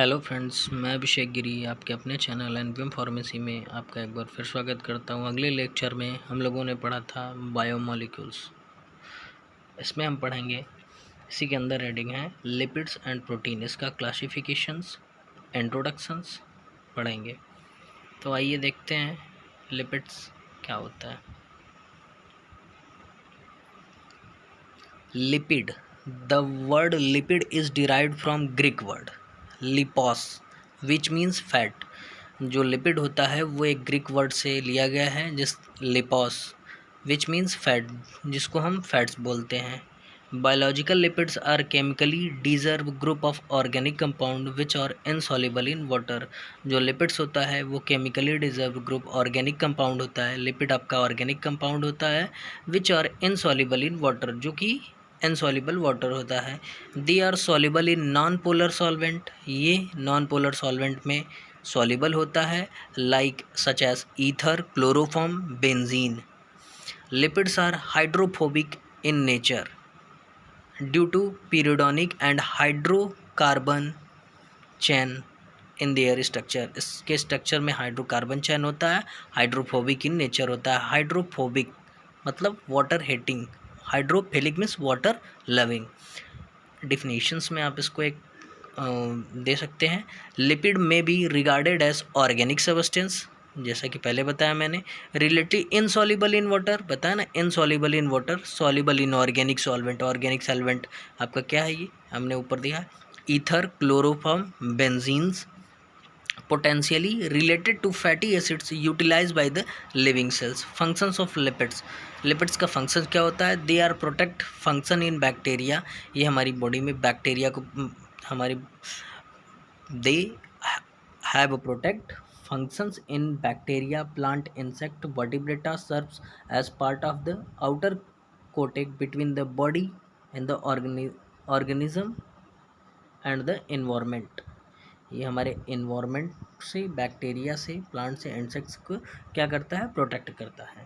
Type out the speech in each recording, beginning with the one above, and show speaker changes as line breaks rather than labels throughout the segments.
Hello friends, मैं अभिषेक गिरी आपके अपने चैनल एनपीएम फार्मेसी में आपका एक बार फिर स्वागत करता हूं। अगले लेक्चर में हम लोगों ने पढ़ा था बायोमोलिक्यूल्स। इसमें हम पढ़ेंगे, इसी के अंदर हेडिंग है लिपिड्स एंड प्रोटीन, इसका क्लासिफिकेशंस, इंट्रोडक्शंस पढ़ेंगे। तो आइए देखते हैं लिपिड्स क्या होता है। Lipid, the word lipid is derived from Greek word lipos which means fat. जो लिपिड होता है वो एक ग्रीक वर्ड से लिया गया है, जिस लिपोस विच मीन्स फैट, जिसको हम फैट्स बोलते हैं। बायोलॉजिकल लिपिड्स आर केमिकली डिजर्व group of organic compound which are insoluble in water. जो लिपिड्स होता है वो केमिकली डिजर्व ग्रुप ऑर्गेनिक कंपाउंड होता है। लिपिड आपका ऑर्गेनिक कंपाउंड होता है which are insoluble in water, जो कि इनसॉल्युबल वाटर होता है। They are soluble in non polar solvent, ये नॉन पोलर सॉल्वेंट में सॉल्युबल होता है, like such as ether, chloroform, benzene. Lipids are hydrophobic in nature due to पीरियोडोनिक and hydrocarbon chain in their structure. इसके structure में hydrocarbon chain होता है। Hydrophobic in nature होता है। हाइड्रोफोबिक मतलब water hating, hydrophilic means water loving. Definitions में आप इसको एक दे सकते हैं। Lipid may be regarded as organic substance, जैसा कि पहले बताया मैंने। रिलेटिव इनसॉल्युबल इन वाटर, बताया ना, insoluble in water, soluble in organic solvent. Organic solvent आपका क्या है, ये हमने ऊपर दिया, ether, chloroform, benzenes. potentially related to fatty acids utilized by the living cells. Functions of lipids, lipids का फंक्शन क्या होता है? They are protect function in bacteria, ये हमारी बॉडी में बैक्टीरिया को हमारी they have protect functions in bacteria, plant, insect, vertebrata, serves as part of the outer coating between the body and the organism and the environment। ये हमारे environment से, bacteria से, plant से, इंसेक्ट्स को क्या करता है? प्रोटेक्ट करता है।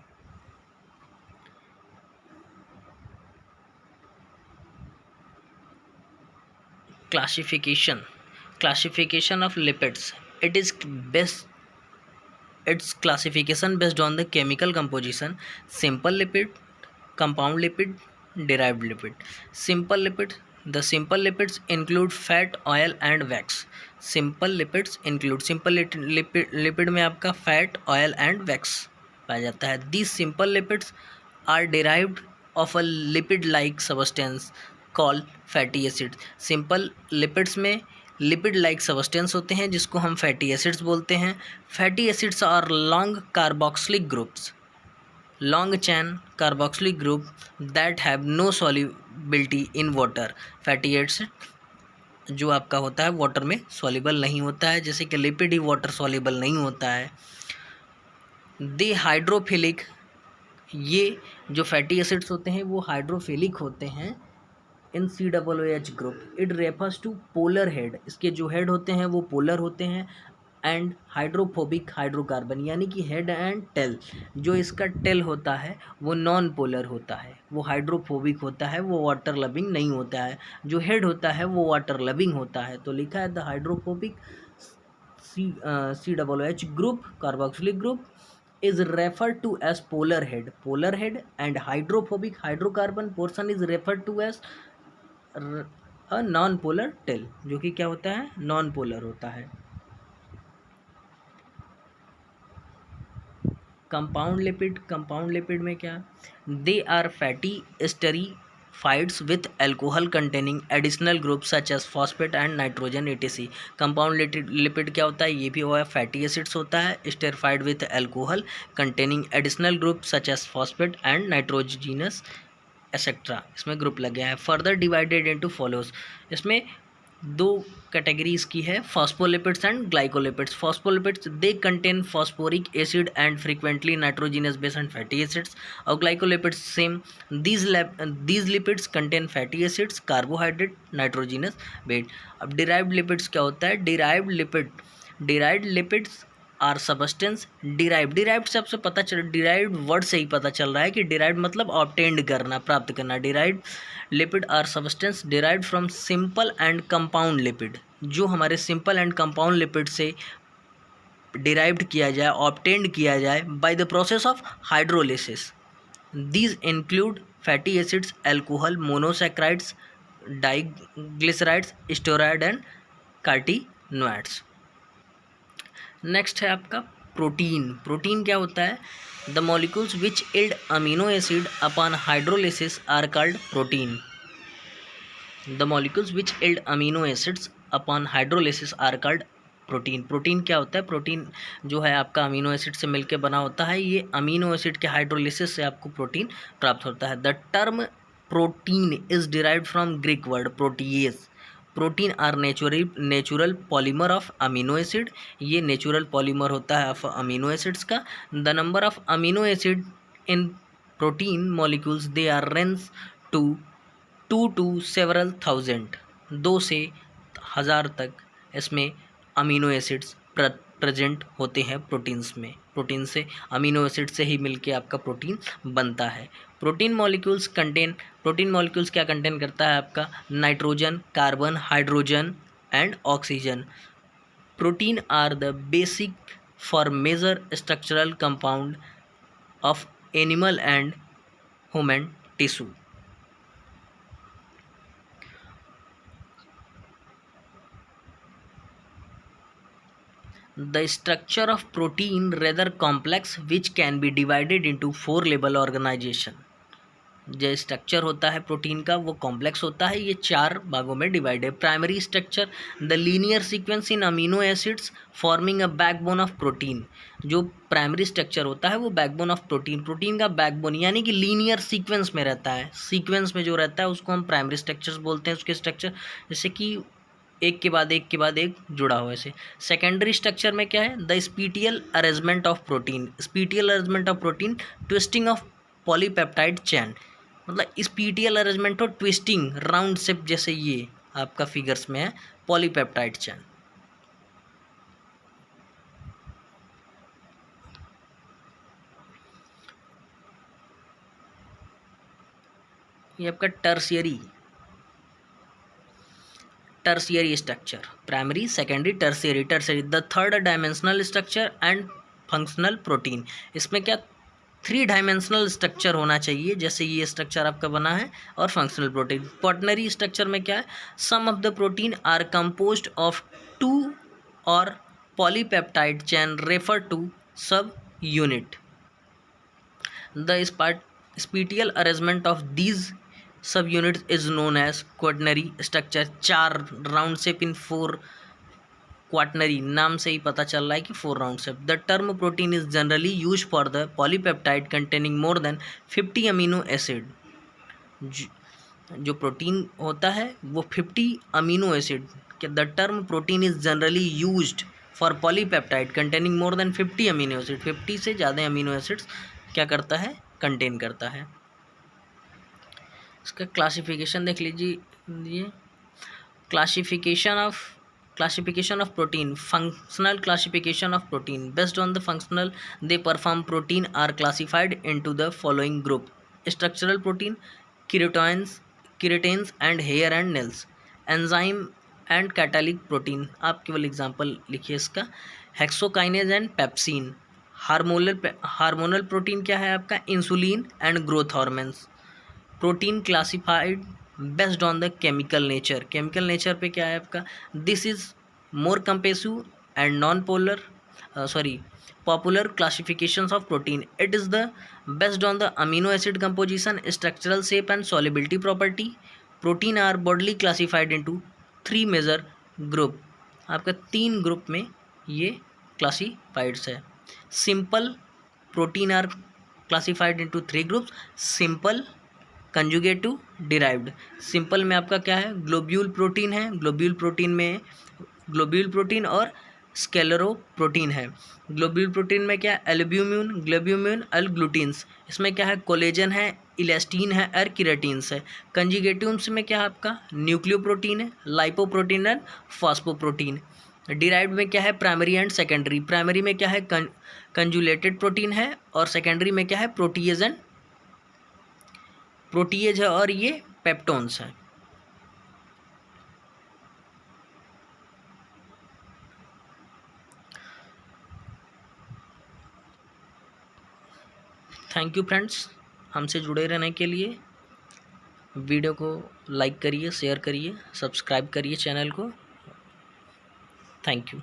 Classification of lipids, it is best, it's classification based on the chemical composition, simple lipid, compound lipid, derived lipid. Simple lipid, the simple lipids include fat, oil and wax। simple lipids include, simple lipid में आपका fat, oil and wax पाया जाता है। these simple lipids are derived of a lipid like substance called fatty acids। simple lipids में lipid like substance होते हैं जिसको हम फैटी एसिड्स बोलते हैं। Fatty acids are long carboxylic groups, long chain carboxylic group that have no solubility in water. Fatty acid जो आपका होता है वाटर में सॉल्युबल नहीं होता है, जैसे कि लिपिड ही वाटर सॉल्युबल नहीं होता है। दे हाइड्रोफिलिक, ये जो फैटी एसिड्स होते हैं वो हाइड्रोफिलिक होते हैं in COOH group. It refers to polar head, इसके जो हेड होते हैं वो पोलर होते हैं। एंड हाइड्रोफोबिक हाइड्रोकार्बन, यानी कि हेड एंड टेल, जो इसका टेल होता है वो नॉन पोलर होता है, वो हाइड्रोफोबिक होता है, वो वाटर लविंग नहीं होता है। जो हेड होता है वो वाटर लविंग होता है। तो लिखा है the hydrophobic COOH group, carboxylic group is referred to as polar head and hydrophobic hydrocarbon portion is referred to as a non polar tail, जो कि क्या होता है? नॉन पोलर होता है। कंपाउंड लिपिड, कंपाउंड लिपिड में क्या? They are fatty esterifieds with alcohol containing additional group such as phosphate and nitrogen etc। Compound lipid क्या होता है? ये भी हुआ फैटी एसिड्स होता है, esterified with alcohol containing additional group such as phosphate and nitrogenous etcetera, इसमें group लग गया है। फर्दर डिवाइडेड इनटू फॉलोज, इसमें दो कैटेगरीज की है, phospholipids and glycolipids. Phospholipids they contain phosphoric acid and frequently nitrogenous base and fatty acids. और glycolipids same, these lipids contain fatty acids, carbohydrate, nitrogenous base. अब derived lipids क्या होता है? Derived lipids are substance derived से आपसे पता चल, derived word से ही पता चल रहा है कि डिराइव्ड मतलब ऑब्टेन्ड करना, प्राप्त करना। Derived lipid are substance derived from simple and compound lipid, जो हमारे सिंपल एंड कंपाउंड लिपिड से डिराइव्ड किया जाए, ऑब्टेन्ड किया जाए by the process of hydrolysis. These include fatty acids, alcohol, monosaccharides, diglycerides, steroid and carotenoids. Next है आपका protein. Protein क्या होता है? The molecules which yield amino acid upon hydrolysis are called protein. The molecules which yield amino acids upon hydrolysis are called protein. Protein क्या होता है? Protein जो है आपका अमीनो एसिड से मिलकर बना होता है। ये अमीनो एसिड के हाइड्रोलिसिस से आपको प्रोटीन प्राप्त होता है। The term protein is derived from Greek word proteios. Protein are natural polymer of amino acid. ये नेचुरल पॉलीमर होता है ऑफ अमीनो एसिड्स का। The number of amino acid in protein molecules they are range to 2 to several thousand, 2 से 1000 तक इसमें amino acids present होते हैं proteins में। प्रोटीन से अमीनो एसिड से ही मिलके आपका प्रोटीन बनता है। प्रोटीन मॉलिक्यूल्स क्या कंटेन करता है? आपका nitrogen, carbon, hydrogen and oxygen. Protein are the basic for major structural compound of animal and human tissue. The structure of protein rather complex which can be divided into 4 level organization। जो structure होता है protein का वो complex होता है, ये 4 भागों में डिवाइड है। Primary structure the linear sequence in amino acids forming a backbone of protein. जो प्राइमरी स्ट्रक्चर होता है वो बैकबोन ऑफ प्रोटीन का बैकबोन यानी कि लीनियर सीक्वेंस में रहता है। सीक्वेंस में जो रहता है उसको हम प्राइमरी स्ट्रक्चर्स बोलते हैं। उसके स्ट्रक्चर जैसे कि एक के बाद एक जुड़ा हुआ ऐसे। सेकेंडरी स्ट्रक्चर में क्या है? The spatial arrangement of protein. Spatial arrangement of protein twisting of polypeptide chain. मतलब स्पीटियल अरेंजमेंट और ट्विस्टिंग राउंड शेप जैसे ये आपका फिगर्स में है पॉलीपेप्टाइड चेन। ये आपका tertiary structure. Primary, secondary, tertiary. The third dimensional structure and functional protein. इसमें क्या 3 डायमेंशनल स्ट्रक्चर होना चाहिए, जैसे ये स्ट्रक्चर आपका बना है। और फंक्शनल प्रोटीन। क्वाटनरी स्ट्रक्चर में क्या है? Some of the protein are composed of 2 or polypeptide chain refer to subunit. The spatial arrangement of these subunits is known as quaternary structure. 4 round shape in 4 quaternary, नाम से ही पता चल रहा है कि 4 round shape. The term protein is generally use for the polypeptide containing more than 50 amino acid. जो protein होता है वो 50 amino acid. The term protein is generally used for polypeptide containing more than 50 amino acid. 50 से ज़्यादा amino acids क्या करता है? Contain करता है। इसका क्लासिफिकेशन देख लीजिए। Classification of protein. Functional classification of protein. Based on the functional they perform protein are classified into the following group. Structural protein, keratins and hair and nails. Enzyme and catalytic protein. आप केवल example लिखिए इसका। Hexokinase and pepsin. Hormonal protein क्या है आपका? Insulin and growth hormones. Protein classified based on the chemical nature. Chemical nature पे क्या है आपका? This is more comprehensive and non polar popular classifications of protein. It is the based on the amino acid composition, structural shape and solubility property. Protein are broadly classified into 3 major group. आपका 3 group में ये classifieds है। Simple protein are classified into 3 groups. Simple, conjugative, derived. Simple में आपका क्या है? Globule protein है। Globule protein और स्केलेरो प्रोटीन है। ग्लोब्यूल प्रोटीन में क्या है? ग्लोब्यूम्यून, ग्लूटीन्स। इसमें क्या है? कोलेजन है, इलास्टीन है और केराटिन्स है। कंजुगेटिव्स में क्या है आपका? न्यूक्लियोप्रोटीन है, लाइपोप्रोटीन एंड फॉस्फोप्रोटीन। डिराइव्ड में क्या है? Primary and secondary. प्राइमरी में क्या है? कंजुलेटेड प्रोटीन है और सेकेंडरी में क्या है? प्रोटीएज है और ये पेप्टोन्स है। थैंक यू फ्रेंड्स, हमसे जुड़े रहने के लिए। वीडियो को लाइक करिए, शेयर करिए, सब्सक्राइब करिए चैनल को। Thank you.